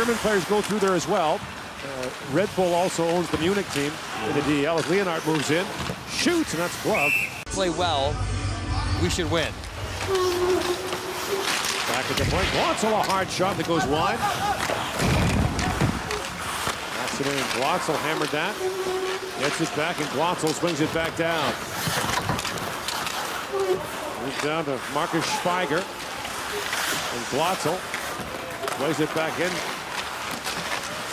German players go through there as well. Red Bull also owns the Munich team in the DEL. As Leonhardt moves in, shoots, and that's gloved. Play well, we should win. Back at the point, Glotzel, a hard shot that goes wide. Maximilian Glotzel hammered that. Gets it back, and Glotzel swings it back down. Moves down to Marcus Schweiger. And Glotzel plays it back in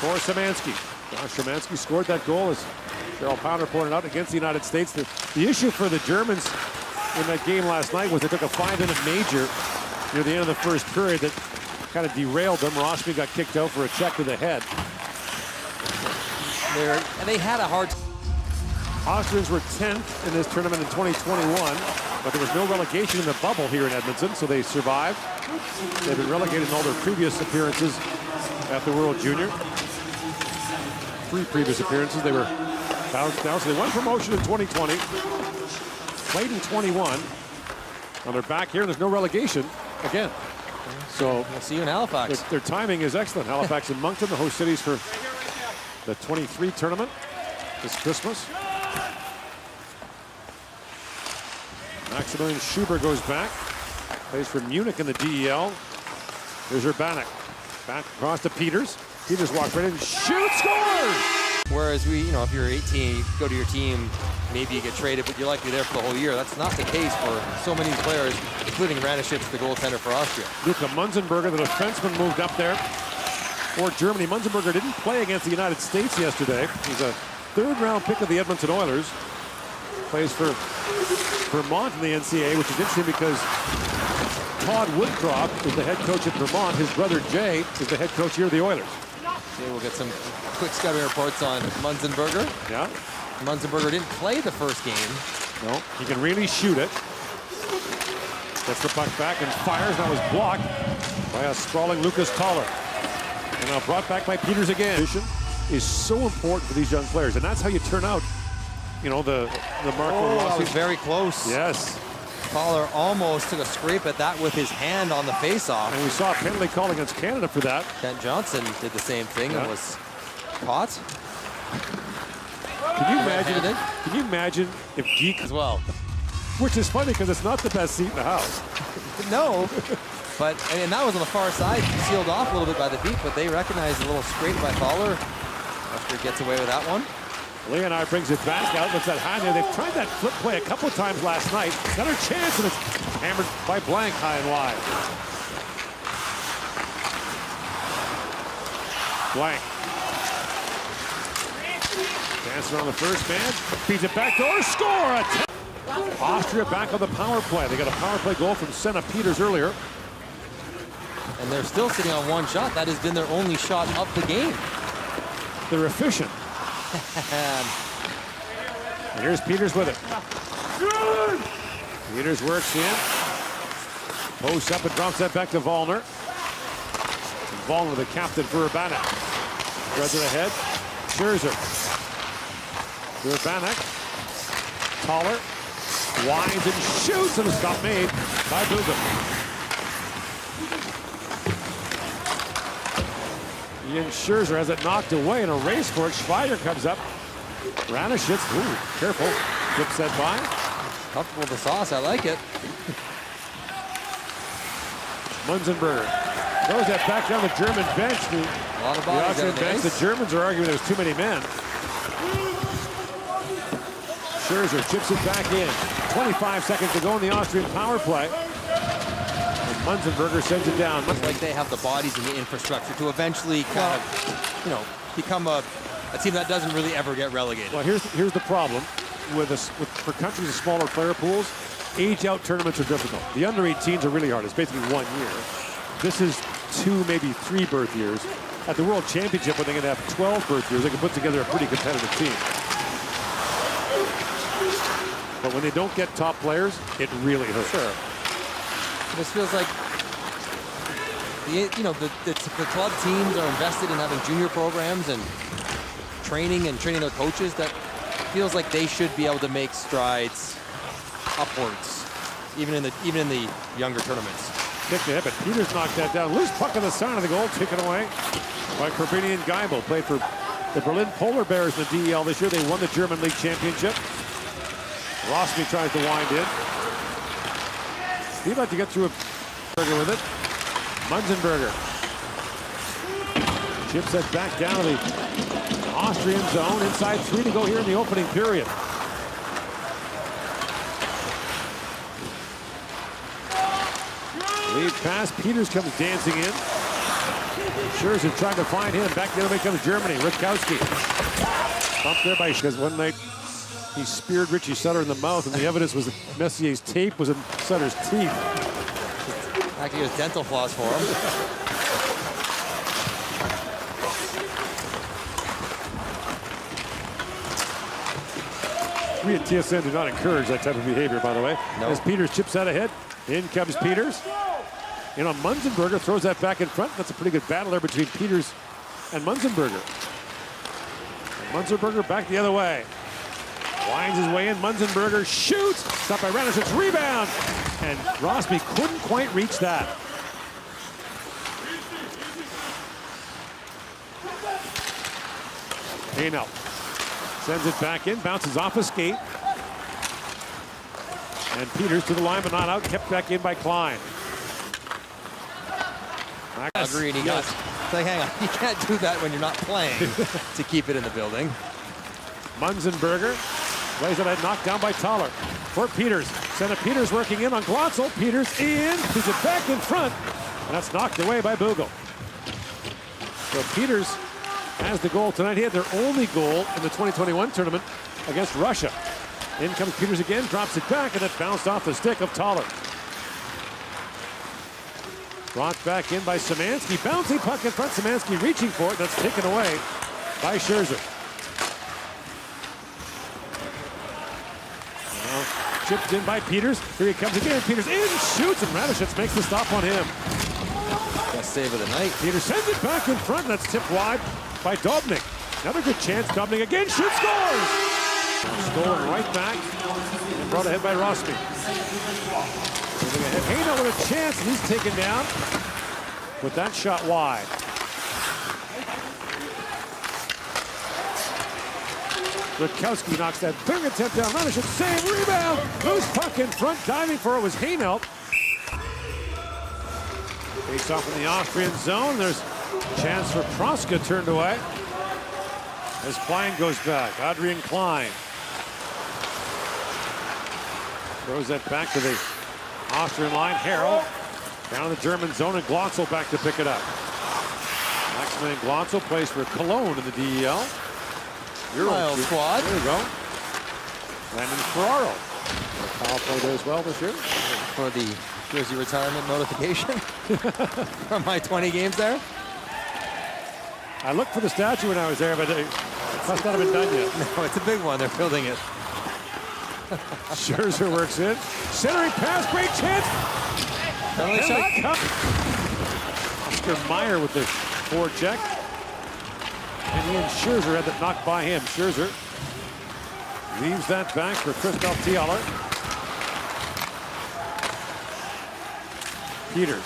for Szymanski. Josh Szymanski scored that goal, as Cheryl Pounder pointed out, against the United States. The issue for the Germans in that game last night was they took a 5-minute major near the end of the first period that kind of derailed them. Rossby got kicked out for a check to the head. They had a hard... Austrians were 10th in this tournament in 2021, but there was no relegation in the bubble here in Edmonton, so they survived. They've been relegated in all their previous appearances at the World Junior. 3 previous appearances, they were bounced down, so they won promotion in 2020, played in 21. Now they're back here, and there's no relegation again. So we'll see you in Halifax. Their timing is excellent. Halifax and Moncton, the host cities for the 23 tournament this Christmas. Maximilian Schuber goes back, plays for Munich in the DEL. Here's Urbanek, back across to Peters. Peters walks right in, shoots, scores! Whereas if you're 18, you go to your team, maybe you get traded, but you're likely there for the whole year. That's not the case for so many players, including Ranishitz, the goaltender for Austria. Luka Munzenberger, the defenseman, moved up there for Germany. Munzenberger didn't play against the United States yesterday. He's a 3rd-round pick of the Edmonton Oilers. Plays for Vermont in the NCAA, which is interesting because Todd Woodcroft is the head coach at Vermont. His brother Jay is the head coach here at the Oilers. Okay, we'll get some quick scouting reports on Munzenberger. Yeah. Munzenberger didn't play the first game. No, he can really shoot it. Gets the puck back and fires. That was blocked by a sprawling Lucas Toller. And now brought back by Peters again. Vision is so important for these young players, and that's how you turn out, the Marco Rossi. That was very close. Yes. Toller almost took a scrape at that with his hand on the face-off. And we saw a penalty call against Canada for that. Kent Johnson did the same thing and was caught. Can you imagine if Geek as well? Which is funny because it's not the best seat in the house. No, but that was on the far side, sealed off a little bit by the beat, but they recognized a little scrape by Toller after he gets away with that one. Leonhardt brings it back out, looks at Hanya. They've tried that flip play a couple of times last night. Got her chance, and it's hammered by Blank high and wide. Blank. Dancing on the first man. Feeds it back door. Score! Austria back on the power play. They got a power play goal from Senna Peters earlier. And they're still sitting on one shot. That has been their only shot of the game. They're efficient. And here's Peters with it. Peters works in. Posts up and drops that back to Vollner. And Vollner, the captain for Urbanek. Spreads it ahead. Scherzer. Urbanek. Toller. Winds and shoots, and a stop made by Bugam. Ian Scherzer has it knocked away in a race for it. Schweiger comes up. Ranishitz, careful, flips that by. Comfortable with the sauce, I like it. Munzenberger throws that back down the German bench. A lot of bodies bench. The Germans are arguing there's too many men. Scherzer chips it back in. 25 seconds to go in the Austrian power play. And Munzenberger sends it down. Looks like they have the bodies and the infrastructure to eventually kind of, become a team that doesn't really ever get relegated. Well, here's the problem for countries with smaller player pools. Age-out tournaments are difficult. The under-18s are really hard. It's basically 1 year. This is 2, maybe 3 birth years. At the World Championship, when they can have 12 birth years, they can put together a pretty competitive team. But when they don't get top players, it really hurts. Sure. This feels like the club teams are invested in having junior programs and training their coaches. That feels like they should be able to make strides upwards, even in the younger tournaments. picked ahead, but Peters knocked that down. Loose puck on the side of the goal, taken away by Corbinian Geibel. Played for the Berlin Polar Bears in the DEL this year. They won the German League Championship. Rossby tries to wind in. He'd like to get through a burger with it. Munzenberger chips it back down to the Austrian zone. Inside 3 to go here in the opening period. Lead pass. Peters comes dancing in. Scherzer trying to find him. Back the other way comes Germany. Rutkowski. Bumped there by because one night he speared Richie Sutter in the mouth, and the evidence was that Messier's tape was in Sutter's teeth. I could use dental floss for him. 3 at TSN do not encourage that type of behavior, by the way. No. As Peters chips out ahead, in comes Peters. You know, Munzenberger throws that back in front. That's a pretty good battle there between Peters and Munzenberger. And Munzenberger back the other way. Winds his way in. Munzenberger shoots. Stopped by Ranishev's rebound. And Rossby couldn't quite reach that. Haynel sends it back in. Bounces off a skate. And Peters to the line, but not out. Kept back in by Klein. Agree, and he goes, it's like, hang on, you can't do that when you're not playing to keep it in the building. Munzenberger lays it out, knocked down by Toller. For Peters. Send it Peters working in on Glotzel. Peters in. Puts it back in front. And that's knocked away by Bugel. So Peters has the goal tonight. He had their only goal in the 2021 tournament against Russia. In comes Peters again, drops it back, and it bounced off the stick of Toller. Brought back in by Szymanski. Bouncing puck in front. Szymanski reaching for it. That's taken away by Scherzer. Now, chipped in by Peters. Here he comes again. Peters in, shoots, and Radishitz makes the stop on him. Best save of the night. Peters sends it back in front. That's tipped wide by Dobnik. Another good chance. Dobnik again. Shoots, scores! Stolen right back and brought ahead by Rossby. Haynel with a chance, and he's taken down with that shot wide. Rutkowski knocks that big attempt down. Ranishev's save, rebound, loose puck in front, diving for it was Haynel. Takes off in the Austrian zone. There's a chance for Proska turned away. As Klein goes back, Adrian Klein. Throws that back to the Austrian line. Harrell down in the German zone, and Glotzel back to pick it up. Maximilian Glotzel plays for Cologne in the DEL. Euro squad. There you go. Landon Ferraro. Foul play there as well this year. For the jersey retirement notification from my 20 games there. I looked for the statue when I was there, but it must not have been done yet. No, it's a big one. They're building it. Scherzer works in. Centering pass, great chance. Penalty shot. Oscar Meyer with the forecheck. And Ian Scherzer had that knocked by him. Scherzer leaves that back for Christoph Thialer. Peters,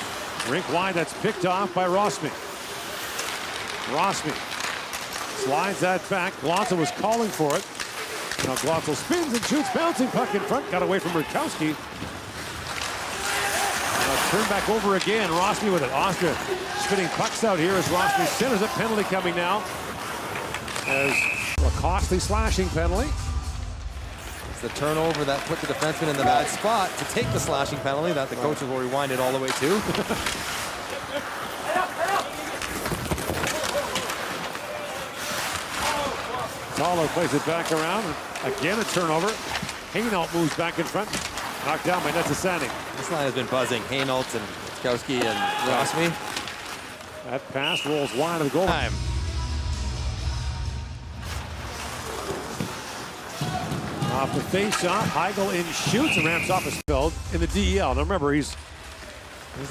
rink wide, that's picked off by Rossby. Rossby slides that back. Glotzel was calling for it. Now Glotzel spins and shoots, bouncing puck in front. Got away from Rutkowski. Turn back over again. Rossby with it. Austria spinning pucks out here as Rossby centers a penalty coming now. As a costly slashing penalty. It's the turnover that put the defenseman in the bad spot to take the slashing penalty that the coaches will rewind it all the way to. Toller plays it back around. Again, a turnover. Haynel moves back in front. Knocked down by Netzasani. This line has been buzzing. Haynel and Rutkowski and Rossby. That pass rolls wide of the goal. Time. Off the face-off, Heigl in shoots and ramps off his field in the DEL. Now remember, he's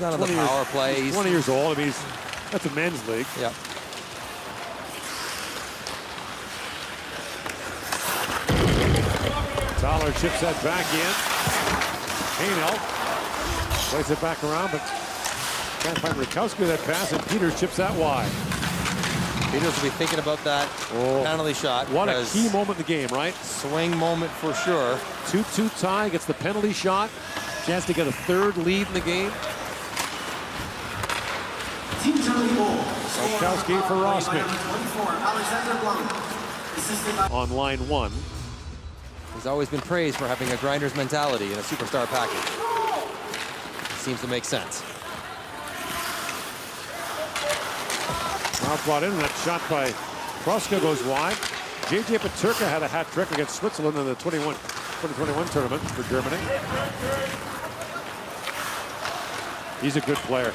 not on the power play. He's 20 years old. I mean, that's a men's league. Yeah. Toller chips that back in. Haynel plays it back around, but Can't find Rakowski with that pass, and Peters chips that wide. Peters will be thinking about that penalty shot. What a key moment in the game, right? Swing moment for sure. 2-2 tie, gets the penalty shot. Chance to get a third lead in the game. Rakowski for Rossman. On line one. He's always been praised for having a grinder's mentality in a superstar package. It seems to make sense. Now brought in, that shot by Proska goes wide. JJ Peterka had a hat trick against Switzerland in the 2021 tournament for Germany. He's a good player.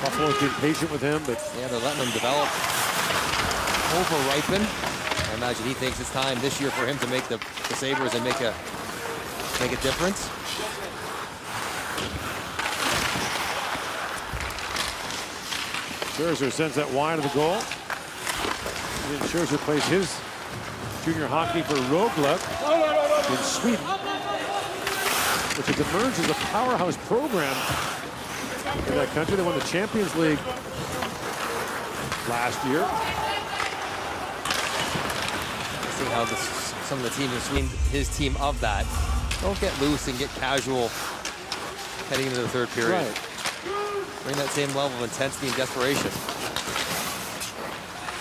Buffalo's been patient with him, but yeah, they're letting him develop, over-ripen. I imagine he thinks it's time this year for him to make the Sabres and make a difference. Scherzer sends that wide of the goal. And Scherzer plays his junior hockey for Rögle in Sweden, which has emerged as a powerhouse program in that country. They won the Champions League last year. See how some of the teams in Sweden, his team of that, don't get loose and get casual heading into the third period. Right. Bring that same level of intensity and desperation.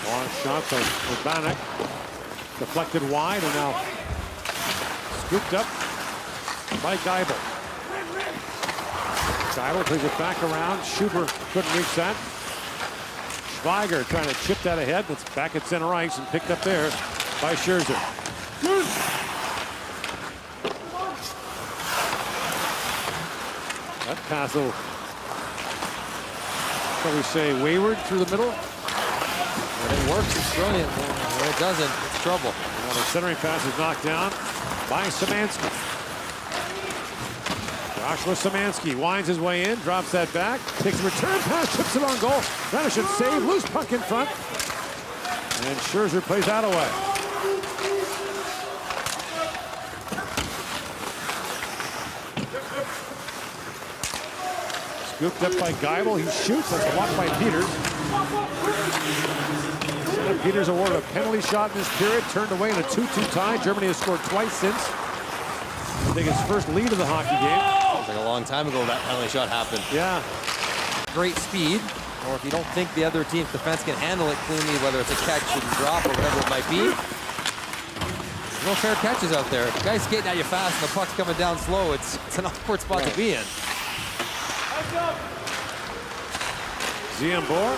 Long shot by Urbanek. Deflected wide and now scooped up by Geibel. Geibel plays it back around. Schuber couldn't reach that. Schweiger trying to chip that ahead. It's back at center ice and picked up there by Scherzer. That pass will, shall we say, wayward through the middle. When it works, it's brilliant. When it doesn't, it's trouble. Well, the centering pass is knocked down by Szymanski. Joshua Szymanski winds his way in, drops that back, takes a return pass, chips it on goal. Ranishek save, loose puck in front. And Scherzer plays that away. Scooped up by Geibel, he shoots, that's blocked by Peters. Peters awarded a penalty shot in this period, turned away in a 2-2 tie. Germany has scored twice since. I think its first lead of the hockey game. It was like a long time ago that penalty shot happened. Yeah. Great speed, or if you don't think the other team's defense can handle it cleanly, whether it's a catch and drop or whatever it might be, there's no fair catches out there. If the guy's skating at you fast and the puck's coming down slow, it's an awkward spot to be in. Ziembor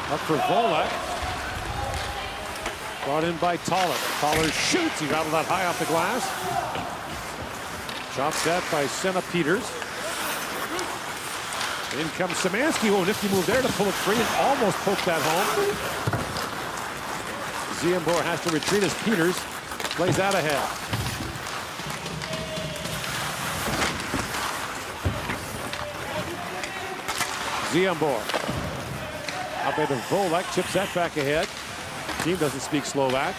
up for Volek. Brought in by Toller. Toller shoots. He rattled that high off the glass. Chop set by Senna Peters. In comes Szymanski. Oh, nifty move there to pull it free and almost poke that home. Ziembor has to retreat as Peters plays that ahead. Ziembor. Up into Volek, chips that back ahead. Team doesn't speak Slovak.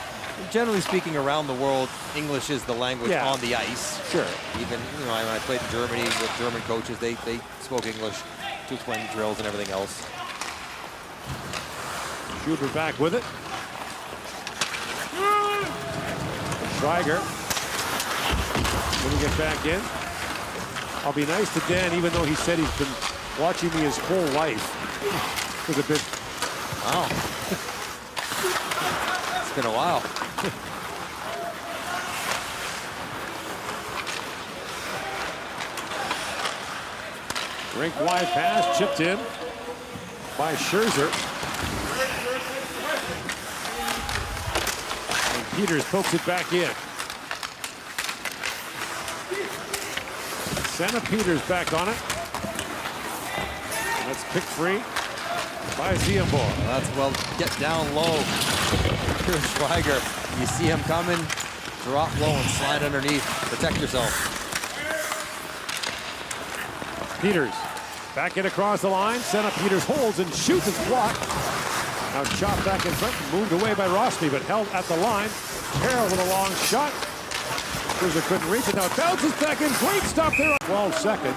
Generally speaking, around the world, English is the language on the ice. Sure. Even, you know, when I played in Germany with German coaches, they spoke English to explain drills and everything else. Schuber back with it. Schweiger. When he gets back in. I'll be nice to Dan, even though he said he's been watching me his whole life. It was a bit. Wow. It's been a while. Rink wide pass, chipped in by Scherzer. And Peters pokes it back in. Senna Peters back on it. And that's picked free by Ziembor. That's, well, get down low. Here's Schweiger. You see him coming, drop low and slide underneath. Protect yourself. Peters back in across the line. Senna Peters holds and shoots. It's blocked. Now chopped back in front, moved away by Rossby, but held at the line. Carroll with a long shot. Scherzer couldn't reach it. Now it bounces back in. Great stop there. 12 seconds.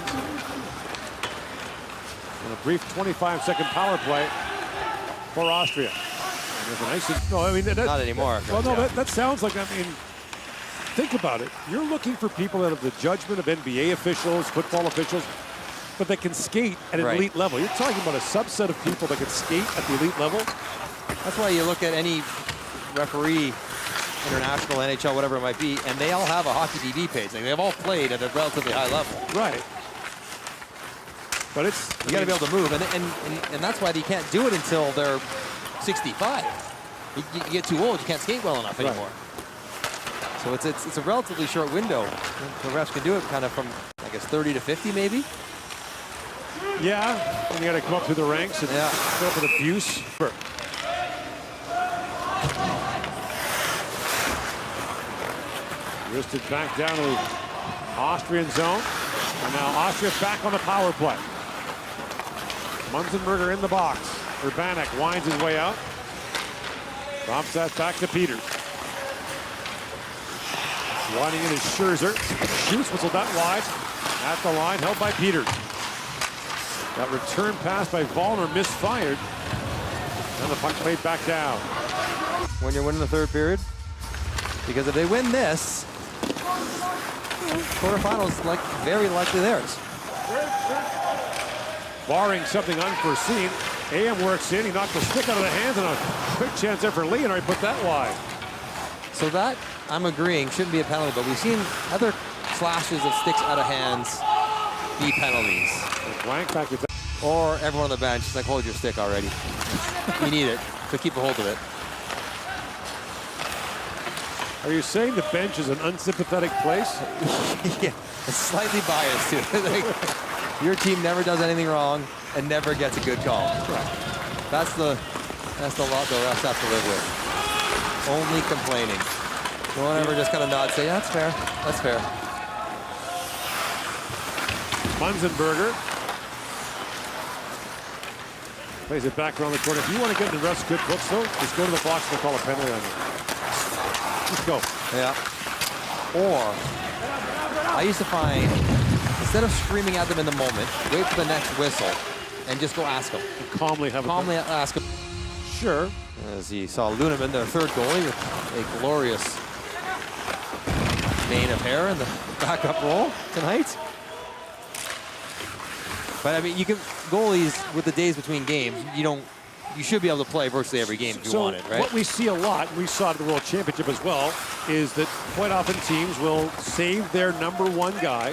And a brief 25-second power play for Austria. And there's a nice, no, I mean, Not anymore. Well, no, that sounds like, I mean, think about it. You're looking for people that have the judgment of NBA officials, football officials, but that can skate at an elite level. You're talking about a subset of people that can skate at the elite level. That's why you look at any referee, international, NHL, whatever it might be, and they all have a hockey DB page. Like, they've all played at a relatively high level. Right. But it's, you got to be able to move, and that's why they can't do it until they're 65. You get too old, you can't skate well enough anymore. So it's a relatively short window. The refs can do it kind of from, I guess, 30 to 50 maybe. Yeah, and you got to come up through the ranks and put up with abuse. Wristed back down to the Austrian zone. And now Austria back on the power play. Munzenberger in the box. Urbanek winds his way out. Drops that back to Peters. Winding in is Scherzer. Shoots, whistled that wide. At the line, held by Peters. That return pass by Vollner misfired. And the puck played back down. When you're winning the third period, because if they win this, quarterfinals like very likely theirs. Barring something unforeseen, AM works in. He knocked the stick out of the hands, and a quick chance there for Leonard. Put that wide. So that, I'm agreeing, shouldn't be a penalty, but we've seen other slashes of sticks out of hands be penalties. Blank back to or everyone on the bench is like, hold your stick already. You need it, so keep a hold of it. Are you saying the bench is an unsympathetic place? Yeah, it's slightly biased too. Like, your team never does anything wrong and never gets a good call. Right. That's the law the refs have to live with. Only complaining. No one ever just kind of nod, say, yeah, that's fair. That's fair. Munzenberger plays it back around the corner. If you want to get in the ref's good books, though, just go to the box and call a penalty on you. Just go. Yeah. Or I used to find, instead of screaming at them in the moment, wait for the next whistle and just go ask them. And calmly ask them. Sure. As you saw Luneman, their third goalie, with a glorious mane of hair in the backup role tonight. But I mean, you can, goalies with the days between games, you should be able to play virtually every game if you want it, right? What we see a lot, we saw it at the World Championship as well, is that quite often teams will save their #1 guy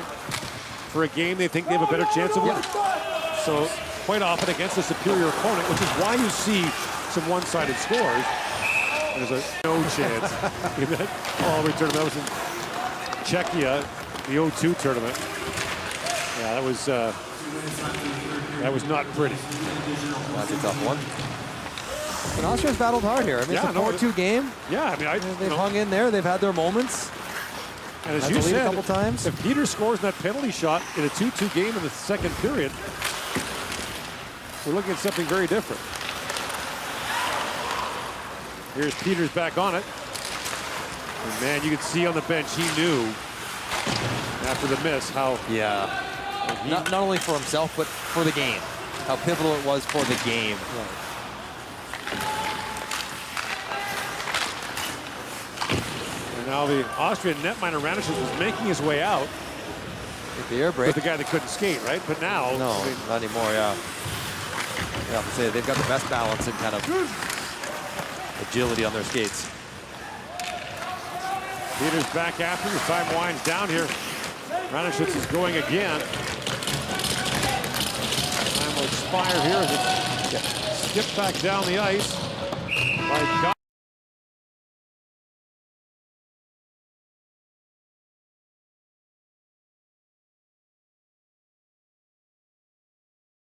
for a game they think they have a better chance of winning. So quite often against a superior opponent, which is why you see some one-sided scores. There's no chance in that all-away tournament. That was in Czechia, the O2 tournament. Yeah, that was not pretty. That's a tough one. And Austria's battled hard here. I mean, it's a 4-2 game. Yeah, I mean, they've hung in there. They've had their moments. And as you said, a couple times. If Peter scores that penalty shot in a 2-2 game in the second period, we're looking at something very different. Here's Peters back on it. And man, you could see on the bench, he knew after the miss how... Yeah. Not only for himself, but for the game. How pivotal it was for the game. Right. And now the Austrian netminer Ranishek was making his way out. With the air brake. With the guy that couldn't skate, right? But now... No, I mean, not anymore, yeah. Yeah, I say they've got the best balance and kind of agility on their skates. Peters back after. The time winds down here. Ranishek is going again. Time will expire here as it skipped back down the ice by